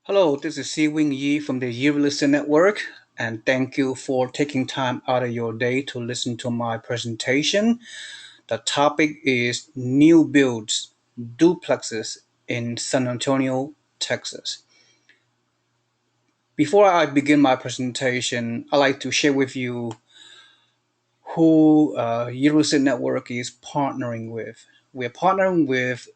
Hello, this is Si Wing Yi from the Yi Real Estate Network, and thank you for taking time out of your day to listen to my presentation. The topic is new builds, duplexes in San Antonio, Texas. Before I begin my presentation, I'd like to share with you who Yi Real Estate Network is partnering with. We're partnering with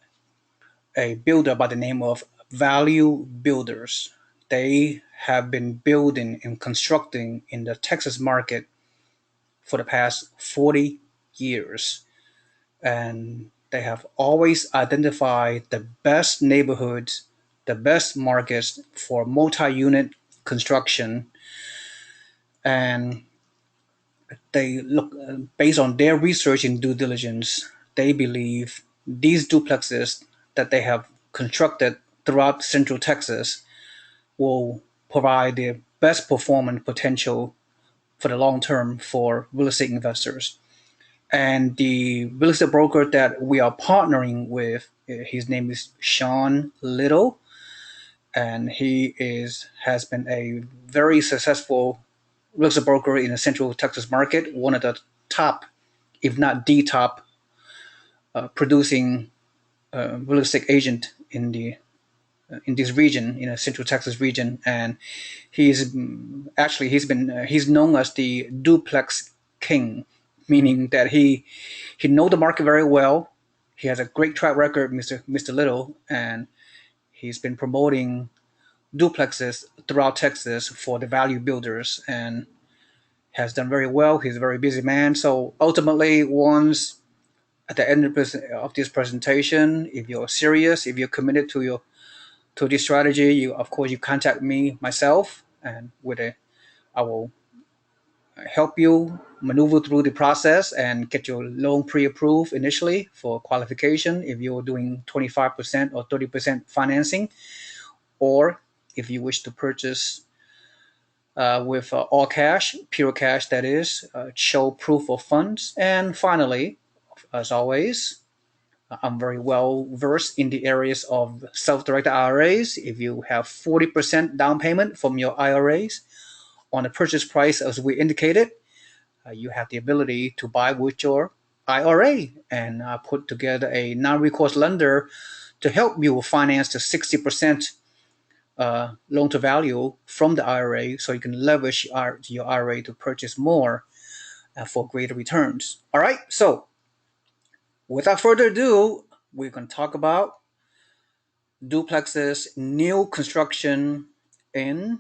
a builder by the name of Value Builders. They have been building and constructing in the Texas market for the past 40 years. And they have always identified the best neighborhoods, the best markets for multi unit construction. And they look, based on their research and due diligence, they believe these duplexes that they have constructed throughout Central Texas will provide the best performance potential for the long term for real estate investors. And the real estate broker that we are partnering with, his name is Sean Little, and he has been a very successful real estate broker in the Central Texas market, one of the top, if not the top, producing real estate agent in this region, in the Central Texas region, and he's known as the duplex king, meaning that he knows the market very well. He has a great track record, Mr. Little, and he's been promoting duplexes throughout Texas for the value builders and has done very well. He's a very busy man. So ultimately, once at the end of this presentation, if you're serious, if you're committed to this strategy, you of course you contact me myself, and I will help you maneuver through the process and get your loan pre-approved initially for qualification if you're doing 25% or 30% financing, or if you wish to purchase with all cash, pure cash, that is, show proof of funds. And finally, as always, I'm very well versed in the areas of self-directed IRAs. If you have 40% down payment from your IRAs on the purchase price, as we indicated, you have the ability to buy with your IRA and put together a non-recourse lender to help you finance the 60% loan to value from the IRA, so you can leverage your IRA to purchase more for greater returns. All right, so without further ado, we're going to talk about duplexes, new construction in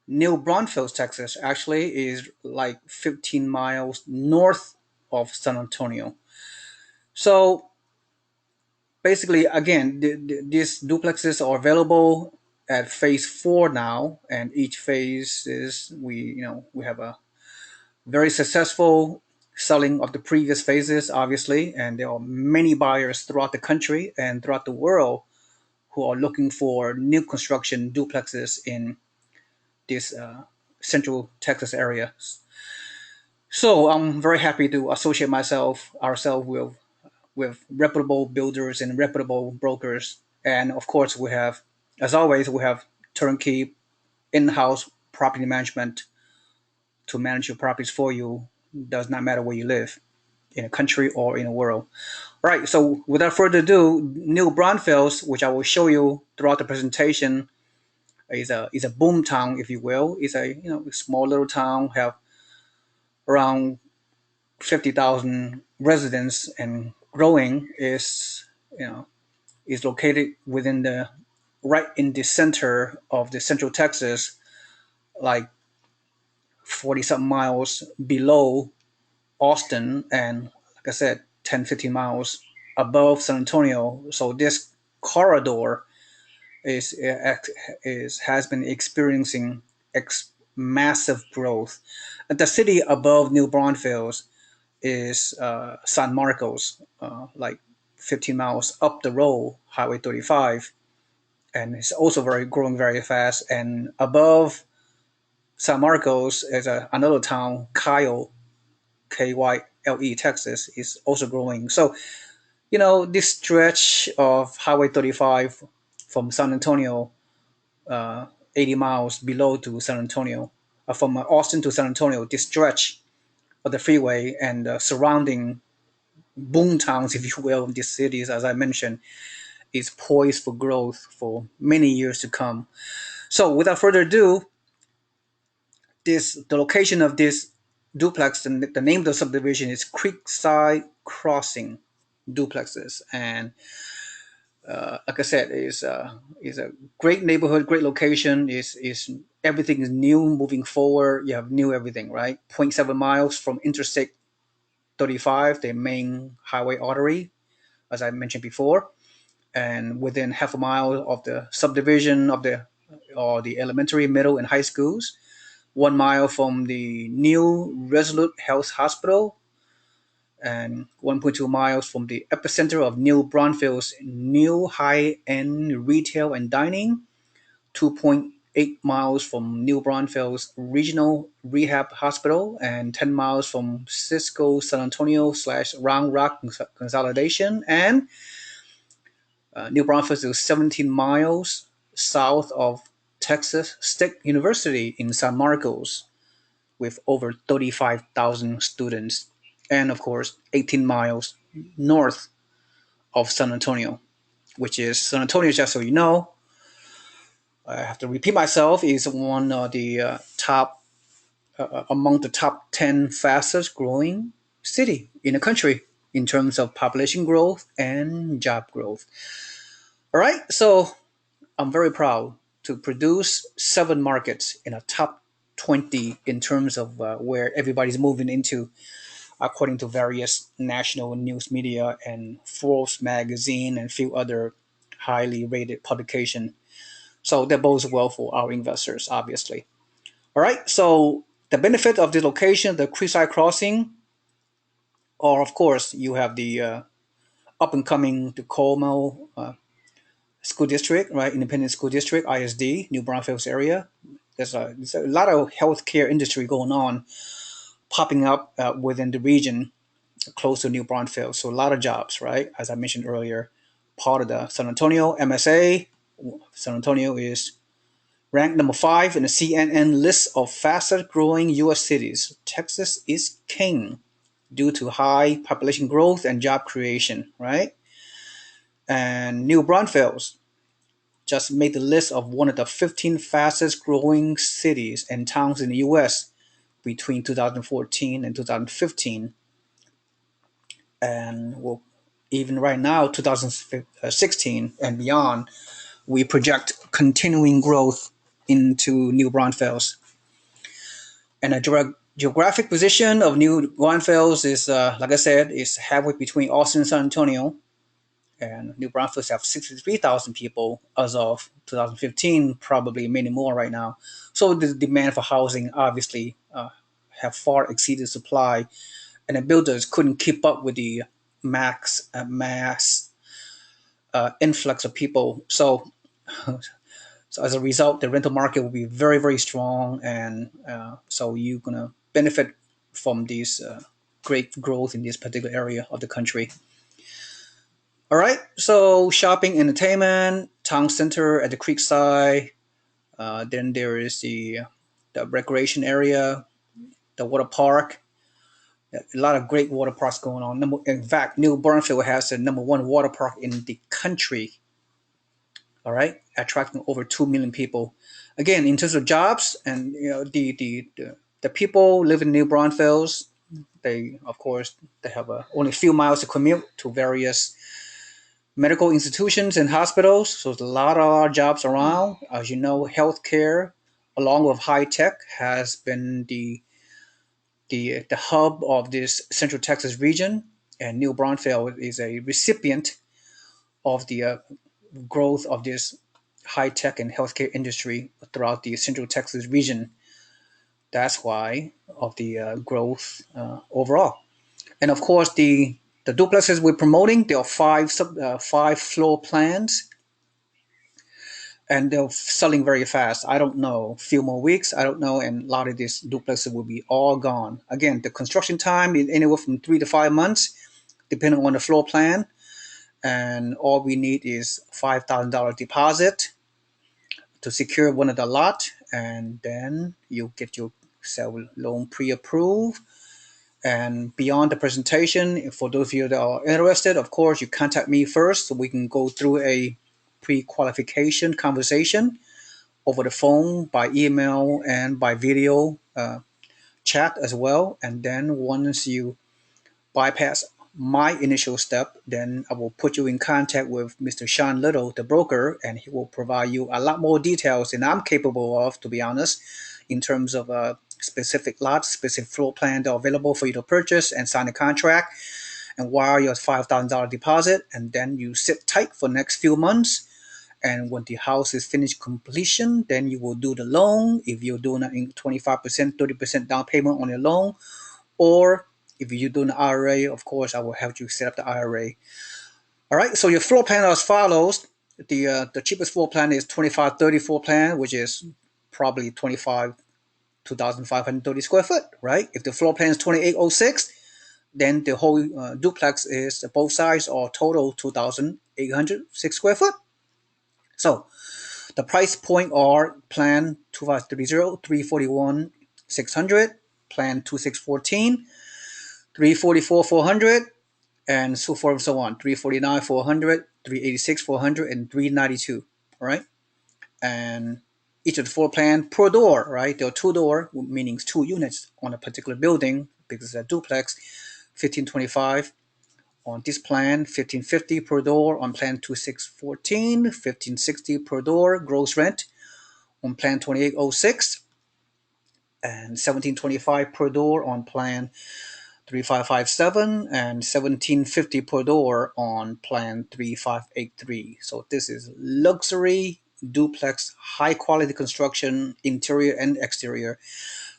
New Braunfels, Texas. Actually, is like 15 miles north of San Antonio. So basically, again, these duplexes are available at phase four now, and each phase is we have a very successful selling of the previous phases, obviously, and there are many buyers throughout the country and throughout the world who are looking for new construction duplexes in this central Texas area. So I'm very happy to associate ourselves with reputable builders and reputable brokers. And of course, as always, we have turnkey in-house property management to manage your properties for you. Does not matter where you live, in a country or in a world. All right. So without further ado, New Braunfels, which I will show you throughout the presentation, is a boom town, if you will. It's a small little town, have around 50,000 residents and growing. Is located within the right in the center of the Central Texas, like 40 something miles below Austin, and like I said, 10, 15 miles above San Antonio. So this corridor is has been experiencing massive growth. And the city above New Braunfels is San Marcos, like 15 miles up the road, Highway 35, and it's also very growing very fast. And above San Marcos is another town, Kyle, Kyle, Texas, is also growing. So this stretch of Highway 35 from San Antonio uh, 80 miles below to San Antonio, from Austin to San Antonio. This stretch of the freeway and surrounding boom towns, if you will, in these cities, as I mentioned, is poised for growth for many years to come. So, without further ado, the location of this duplex, the name of the subdivision is Creekside Crossing Duplexes, and like I said, is a great neighborhood, great location. Is everything is new moving forward. You have new everything, right? Zero point 0.7 miles from Interstate 35, the main highway artery, as I mentioned before, and within half a mile of the subdivision of the or the elementary, middle, and high schools. 1 mile from the new Resolute Health Hospital, and 1.2 miles from the epicenter of New Braunfels' new high-end retail and dining, 2.8 miles from New Braunfels Regional Rehab Hospital, and 10 miles from Cisco San Antonio slash Round Rock Consolidation, and New Braunfels is 17 miles south of Texas State University in San Marcos, with over 35,000 students, and of course 18 miles north of San Antonio, which is San Antonio, just so you know, I have to repeat myself, is one of the top, among the top 10 fastest growing city in the country in terms of population growth and job growth. All right, so I'm very proud to produce 7 markets in a top 20 in terms of where everybody's moving into, according to various national news media and Forbes magazine and a few other highly rated publications. So that bodes well for our investors, obviously. All right. So the benefit of the location, the Creekside Crossing, or of course you have the up and coming the Como School District, right? Independent School District, ISD, New Braunfels area. There's a lot of healthcare industry going on, popping up within the region close to New Braunfels. So a lot of jobs, right? As I mentioned earlier, part of the San Antonio MSA. San Antonio is ranked number 5 in the CNN list of fastest growing U.S. cities. Texas is king due to high population growth and job creation, right? And New Braunfels just made the list of one of the 15 fastest growing cities and towns in the U.S. between 2014 and 2015. And well, even right now, 2016 and beyond, we project continuing growth into New Braunfels. And the geographic position of New Braunfels is, like I said, is halfway between Austin and San Antonio. And New Braunfels have 63,000 people as of 2015, probably many more right now. So the demand for housing obviously have far exceeded supply, and the builders couldn't keep up with the mass influx of people. So, so as a result, the rental market will be very, very strong, and so you're gonna benefit from this great growth in this particular area of the country. All right, so shopping, entertainment, town center at the creekside. Then there is the recreation area, the water park. A lot of great water parks going on. In fact, New Braunfels has the number one water park in the country. All right, attracting over 2 million people. Again, in terms of jobs, and the people live in New Braunfels. They of course they have only a few miles to commute to various medical institutions and hospitals. So there's a lot of jobs around. As you know, healthcare, along with high tech, has been the hub of this Central Texas region, and New Braunfels is a recipient of the growth of this high tech and healthcare industry throughout the Central Texas region. That's why of the growth overall. And of course, the duplexes we're promoting, there are five floor plans, and they're selling very fast. I don't know, a few more weeks, I don't know, and a lot of these duplexes will be all gone. Again, the construction time is anywhere from 3 to 5 months, depending on the floor plan, and all we need is $5,000 deposit to secure one of the lot, and then you get your sale loan pre-approved. And beyond the presentation, for those of you that are interested, of course, you contact me first so we can go through a pre-qualification conversation over the phone, by email, and by video chat as well. And then once you bypass my initial step, then I will put you in contact with Mr. Sean Little, the broker, and he will provide you a lot more details than I'm capable of, to be honest, in terms of specific lots, specific floor plan that are available for you to purchase and sign a contract and wire your $5,000 deposit. And then you sit tight for the next few months. And when the house is finished completion, then you will do the loan. If you're doing it in 25%, 30% down payment on your loan, or if you're doing an IRA, of course, I will help you set up the IRA. All right, so your floor plan as follows. The cheapest floor plan is 2530 floor plan, which is probably 2,530 square foot, right? If the floor plan is 2806, then the whole duplex is both sides or total 2,806 square foot. So the price point are plan 2530, 341, 600, plan 2614, 344, 400, and so forth and so on. 349, 400, 386, 400, and 392. All right. And each of the floor plan per door, right? There are two door, meaning two units on a particular building because it's a duplex. 1525 on this plan, 1550 per door on plan 2614, 1560 per door gross rent on plan 2806, and 1725 per door on plan 3557, and 1750 per door on plan 3583. So this is luxury duplex, high quality construction, interior and exterior.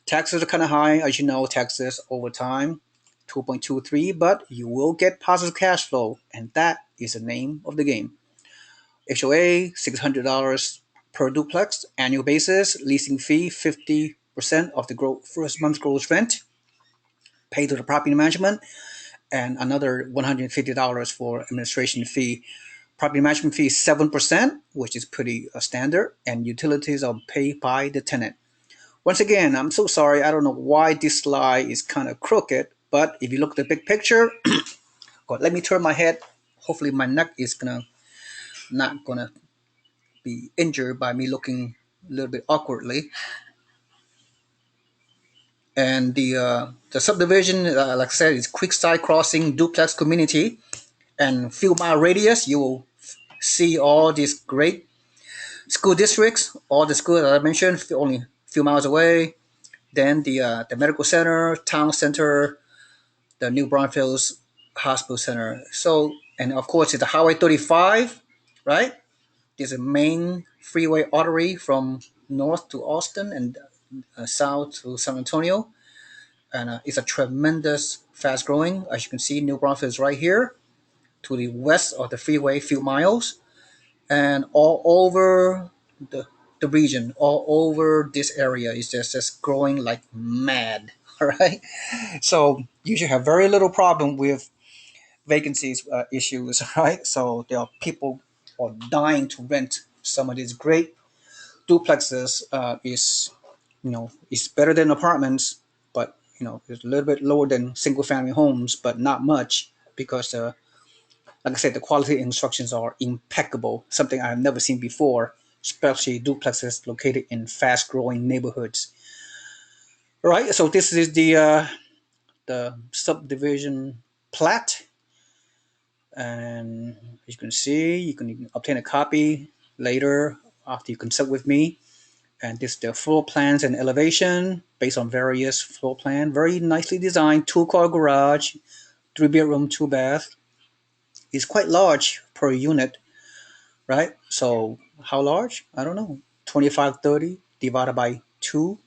Taxes are kind of high, as you know, taxes over time, 2.23, but you will get positive cash flow, and that is the name of the game. HOA, $600 per duplex, annual basis, leasing fee, 50% of the first month's gross rent, paid to the property management, and another $150 for administration fee. Property management fee is 7%, which is pretty standard, and utilities are paid by the tenant. Once again, I'm so sorry. I don't know why this slide is kind of crooked, but if you look at the big picture, let me turn my head. Hopefully my neck is not gonna be injured by me looking a little bit awkwardly. And the subdivision, like I said, is quick side crossing duplex community, and few mile radius, you will see all these great school districts. All the schools that I mentioned, only a few miles away. Then the medical center, town center, the New Braunfels Hospital Center. So, and of course, it's the Highway 35, right? There's a main freeway artery from north to Austin and south to San Antonio. And it's a tremendous, fast growing. As you can see, New Braunfels is right here to the west of the freeway, a few miles. And all over the, the region, all over this area is just growing like mad. All right. So you should have very little problem with vacancies issues, right? So there are people who are dying to rent some of these great duplexes. Is is better than apartments, but it's a little bit lower than single family homes, but not much because like I said, the quality instructions are impeccable. Something I've never seen before, especially duplexes located in fast growing neighborhoods. All right. So this is the subdivision plat. And as you can see, you can obtain a copy later after you consult with me. And this is the floor plans and elevation based on various floor plan. Very nicely designed, two-car garage, three-bedroom, two-bath. It's quite large per unit, right? So how large? I don't know. 2530 divided by 2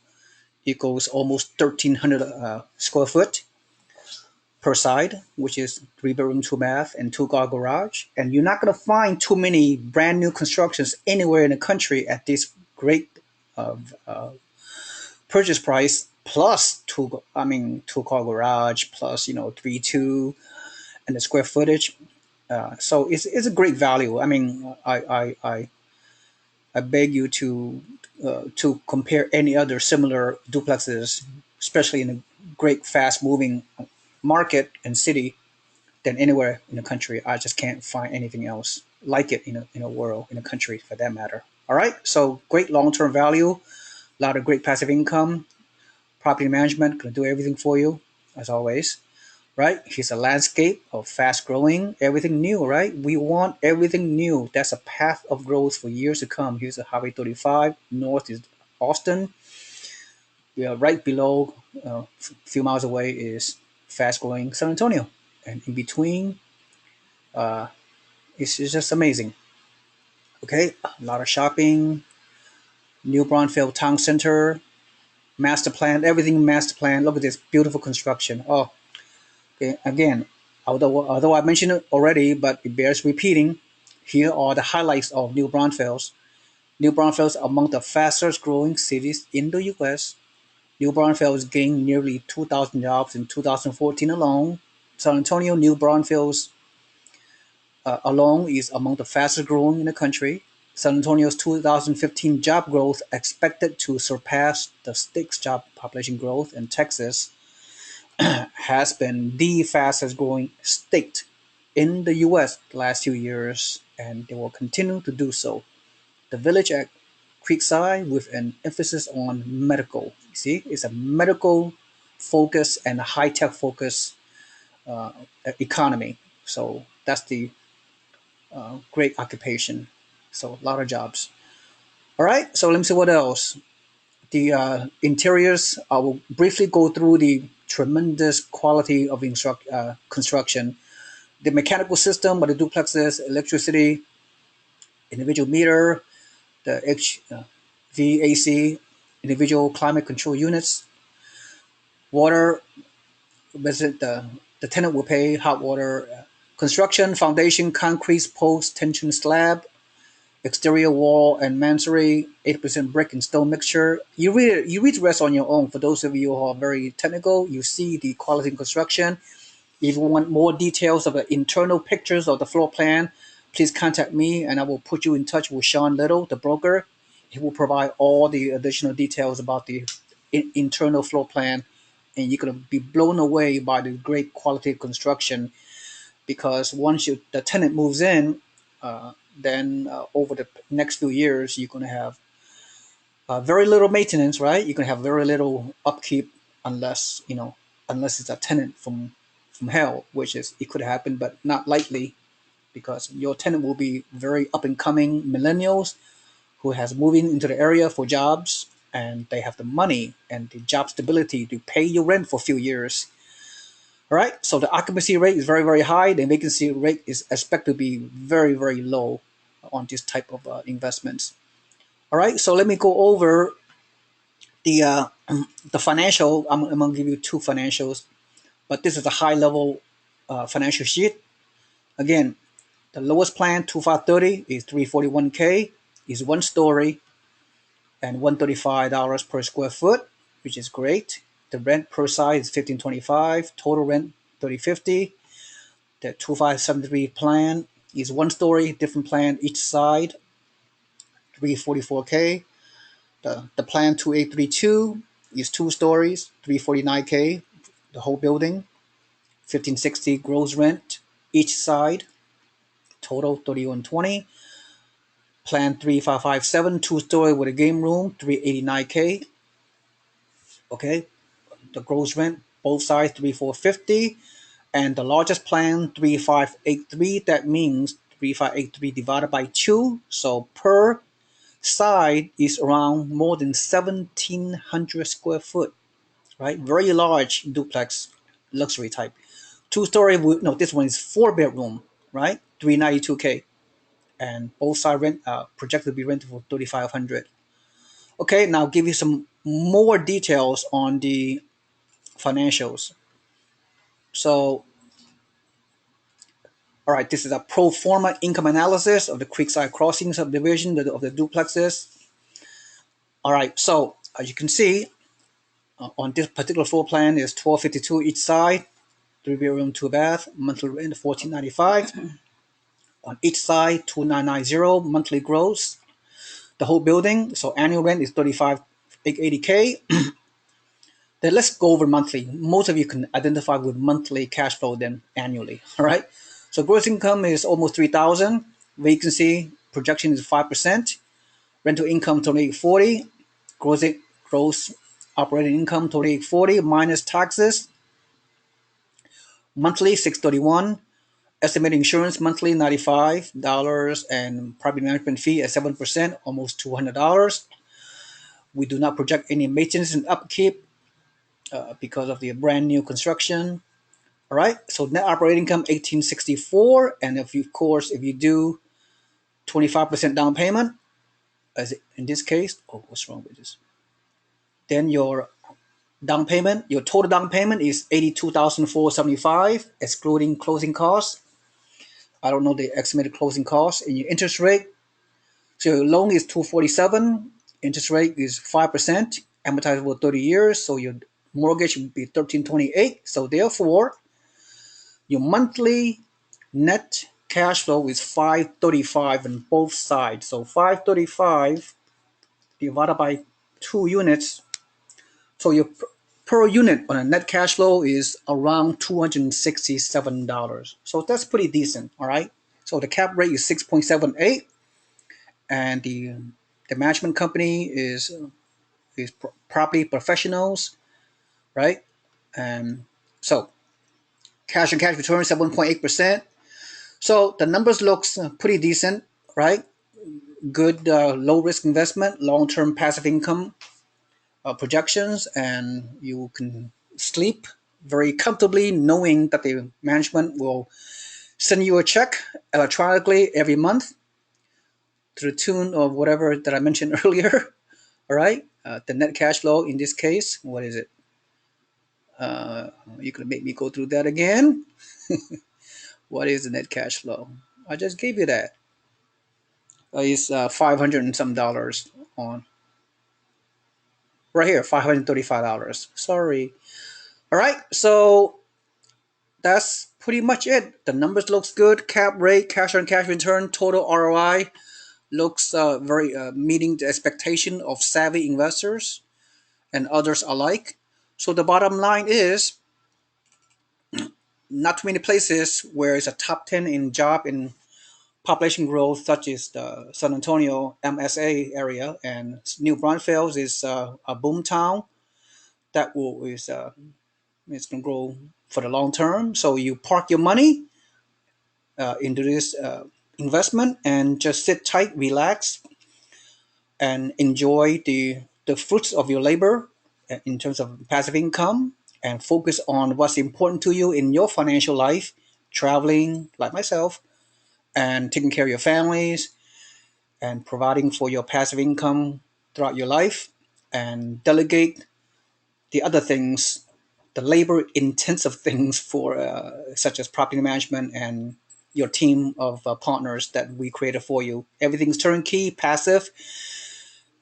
equals almost 1,300 square foot per side, which is three-bedroom, two-bath, and two-car garage. And you're not going to find too many brand new constructions anywhere in the country at this great uh, uh, purchase price plus two-car garage plus 3.2 and the square footage. So it's a great value. I mean, I I beg you to compare any other similar duplexes, especially in a great fast moving market and city, than anywhere in the country. I just can't find anything else like it in a world, in a country for that matter. All right, so great long term value, a lot of great passive income, property management can do everything for you as always. Right? He's a landscape of fast growing, everything new, right? We want everything new. That's a path of growth for years to come. Here's a Highway 35. North is Austin. Yeah, right below, a few miles away is fast growing San Antonio. And in between, uh, it's just amazing. Okay, a lot of shopping, New Braunfels Town Center, master plan, everything master plan. Look at this beautiful construction. Oh, okay, again, although I mentioned it already, but it bears repeating. Here are the highlights of New Braunfels. New Braunfels among the fastest growing cities in the U.S. New Braunfels gained nearly 2,000 jobs in 2014 alone. San Antonio, New Braunfels alone is among the fastest growing in the country. San Antonio's 2015 job growth expected to surpass the state's job population growth, and Texas has been the fastest growing state in the US the last few years, and they will continue to do so. The village at Creekside with an emphasis on medical. You see, it's a medical focus and a high tech focus uh, economy. So that's the great occupation. So a lot of jobs. All right, so let me see what else. The interiors, I will briefly go through the tremendous quality of construction. The mechanical system of the duplexes, electricity, individual meter, the HVAC, individual climate control units, water, resident, the tenant will pay hot water, construction, foundation, concrete, post, tension slab, exterior wall and masonry, 80% brick and stone mixture. You read the rest on your own. For those of you who are very technical, you see the quality in construction. If you want more details of the internal pictures of the floor plan, please contact me and I will put you in touch with Sean Little, the broker. He will provide all the additional details about the internal floor plan, and you're going to be blown away by the great quality of construction, because once the tenant moves in, then over the next few years, you're going to have very little maintenance, right? You're going to have very little upkeep unless, unless it's a tenant from hell, which is, it could happen, but not likely, because your tenant will be very up and coming millennials who has moving into the area for jobs, and they have the money and the job stability to pay your rent for a few years. All right, so the occupancy rate is very, very high. The vacancy rate is expected to be very, very low on this type of investments. All right, so let me go over the uh, the financial. I'm gonna give you two financials, but this is a high level financial sheet. Again, the lowest plan 2530 is 341K, is one story and $135 per square foot, which is great. The rent per side is 1525. Total rent 3050. The 2573 plan is one story, different plan each side, 344K. The plan 2832 is two stories, 349K, the whole building, 1560 gross rent each side, total 3120. Plan 3557, two story with a game room, 389K. Okay, the gross rent both sides 3450. And the largest plan 3583, that means 3583 divided by 2, so per side is around more than 1700 square foot, right? Very large duplex, luxury type. Two story, no, this one is four bedroom, right? 392K. And both side rent projected to be rented for 3500. Okay, now give you some more details on the financials. So, all right, this is a pro forma income analysis of the Creekside Crossing subdivision of the duplexes. All right, so as you can see, on this particular floor plan is 1252 each side, three bedroom, two bath, monthly rent 1495. On each side, 2990 monthly gross. the whole building. So annual rent is 3580K. Then let's go over monthly. Most of you can identify with monthly cash flow than annually. All right. So gross income is almost 3,000. Vacancy projection is 5%. Rental income 2840. Gross operating income 2840 minus taxes. Monthly 631. Estimated insurance monthly $95 and property management fee at 7%, almost $200. We do not project any maintenance and upkeep because of the brand new construction. All right. So net operating income 1864, and if you, of course, if you do 25% down payment, as in this case, oh, what's wrong with this? Then your down payment, your total down payment is 82,475, excluding closing costs. I don't know the estimated closing costs. And your interest rate, so your loan is 247, interest rate is 5%, amortized over 30 years. So your mortgage would be 1328. So therefore, your monthly net cash flow is 535 on both sides. So 535 divided by 2 units. So your per unit on a net cash flow is around $267. So that's pretty decent. All right. So the cap rate is 6.78, and the management company is property professionals, right? And so cash and cash return 7.8%. So the numbers looks pretty decent, right? Good low risk investment, long term passive income projections, and you can sleep very comfortably knowing that the management will send you a check electronically every month to the tune of whatever that I mentioned earlier. All right. The net cash flow in this case, what is it? You can make me go through that again. What is the net cash flow? I just gave you that. It's 500 and some dollars on right here, $535. Sorry. All right. So that's pretty much it. The numbers looks good. Cap rate, cash on cash return, total ROI looks very meeting the expectation of savvy investors and others alike. So the bottom line is not too many places where it's a top 10 in job in population growth, such as the San Antonio MSA area, and New Braunfels is a boom town that will is it's going to grow for the long term. So you park your money into this investment and just sit tight, relax, and enjoy the fruits of your labor in terms of passive income, and focus on what's important to you in your financial life, traveling like myself, and taking care of your families and providing for your passive income throughout your life, and delegate the other things, the labor intensive things for such as property management and your team of partners that we created for you. Everything's turnkey, passive,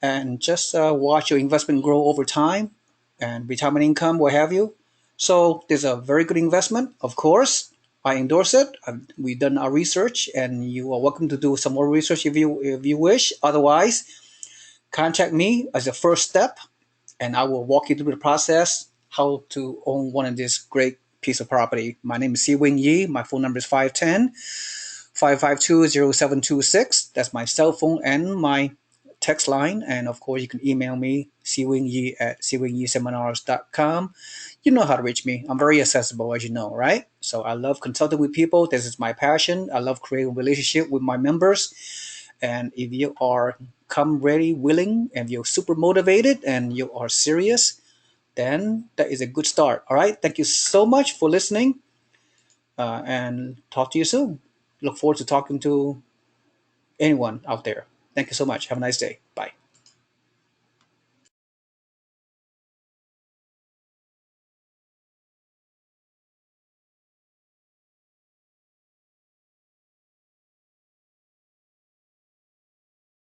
and just watch your investment grow over time and retirement income, what have you. So there's a very good investment, of course. I endorse it. We've done our research, and you are welcome to do some more research if you wish. Otherwise, contact me as a first step, and I will walk you through the process how to own one of this great piece of property. My name is Si Wing Yi. My phone number is 510 552 0726. That's my cell phone and my text line. And of course, you can email me, siwingyi at siwingyiseminars.com. You know how to reach me. I'm very accessible, as you know, right? So I love consulting with people. This is my passion. I love creating a relationship with my members. And if you are come ready, willing, and you're super motivated and you are serious, then that is a good start. All right. Thank you so much for listening, and talk to you soon. Look forward to talking to anyone out there. Thank you so much. Have a nice day.